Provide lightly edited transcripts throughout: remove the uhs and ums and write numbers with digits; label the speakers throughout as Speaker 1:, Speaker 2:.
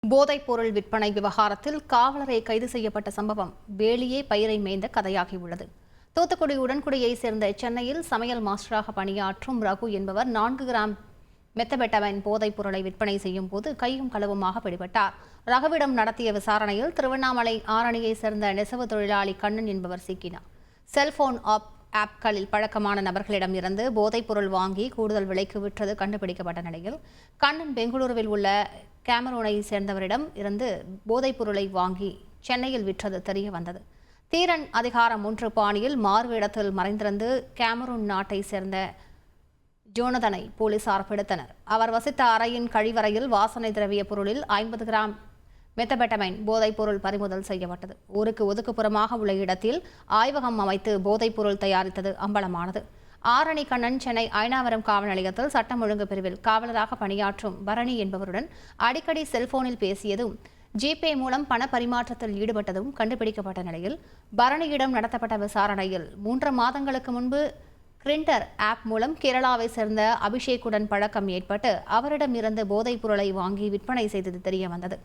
Speaker 1: போதைப் பொருள் விற்பனை விவகாரத்தில் காவலரை கைது செய்யப்பட்ட சம்பவம் வேலியே பயிரை மேய்ந்த கதையாகியுள்ளது. தூத்துக்குடி உடன்குடியைச் சேர்ந்த சென்னையில் சமையல் மாஸ்டராக பணியாற்றும் ரகு என்பவர் 4 கிராம் மெத்தபெட்டமைன் போதைப் பொருளை விற்பனை செய்யும் போது கையும் களவுமாக பிடிபட்டார். ரகுவிடம் நடத்திய விசாரணையில் திருவண்ணாமலை ஆரணியைச் சேர்ந்த நெசவு தொழிலாளி கண்ணன் என்பவர் சிக்கினார். செல்போன் ஆப்களில் பழக்கமான நபர்களிடம் இருந்து போதைப் பொருள் வாங்கி கூடுதல் விலைக்கு விற்றது கண்டுபிடிக்கப்பட்ட நிலையில் கண்ணன் பெங்களூருவில் உள்ள கேமரூனை சேர்ந்தவரிடம் இருந்து போதைப் பொருளை வாங்கி சென்னையில் விற்றது தெரிய வந்தது. தீரன் அதிகாரம் 1 பாணியில் மாறுவேடத்தில் மறைந்திருந்து கேமரூன் நாட்டை சேர்ந்த ஜோனதனை போலீசார் பிடித்தனர். அவர் வசித்த அறையின் கழிவறையில் வாசனை திரவிய பொருளில் 50 கிராம் மெத்தபெட்டமைன் போதைப் பொருள் பறிமுதல் செய்யப்பட்டது. ஊருக்கு ஒதுக்குப்புறமாக உள்ள இடத்தில் ஆய்வகம் அமைத்து போதைப் பொருள் தயாரித்தது அம்பலமானது. ஆரணி கண்ணன் சென்னை அயனாவரம் காவல் நிலையத்தில் சட்டம் ஒழுங்கு பிரிவில் காவலராக பணியாற்றும் பரணி என்பவருடன் அடிக்கடி செல்போனில் பேசியதும் ஜிபே மூலம் பண பரிமாற்றத்தில் ஈடுபட்டதும் கண்டுபிடிக்கப்பட்ட நிலையில் பரணியிடம் நடத்தப்பட்ட விசாரணையில் 3 மாதங்களுக்கு முன்பு கிரிண்டர் ஆப் மூலம் கேரளாவை சேர்ந்த அபிஷேக்குடன் பழக்கம் ஏற்பட்டு அவரிடம் இருந்து போதைப் பொருளை வாங்கி விற்பனை செய்தது தெரிய வந்தது.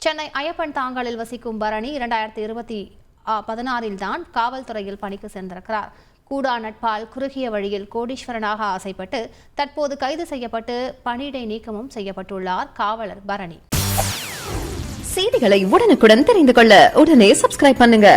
Speaker 1: சென்னை ஐயப்பன் தாங்கலில் வசிக்கும் பரணி 2016 தான் காவல்துறையில் பணிக்கு சேர்ந்திருக்கிறார். கூடா நட்பால் குறுகிய வழியில் கோடீஸ்வரனாக ஆசைப்பட்டு தற்போது கைது செய்யப்பட்டு பணியிடை நீக்கமும் செய்யப்பட்டுள்ளார் காவலர் பரணி.
Speaker 2: செய்திகளை உடனுக்குடன் தெரிந்து கொள்ள உடனே சப்ஸ்கிரைப் பண்ணுங்க.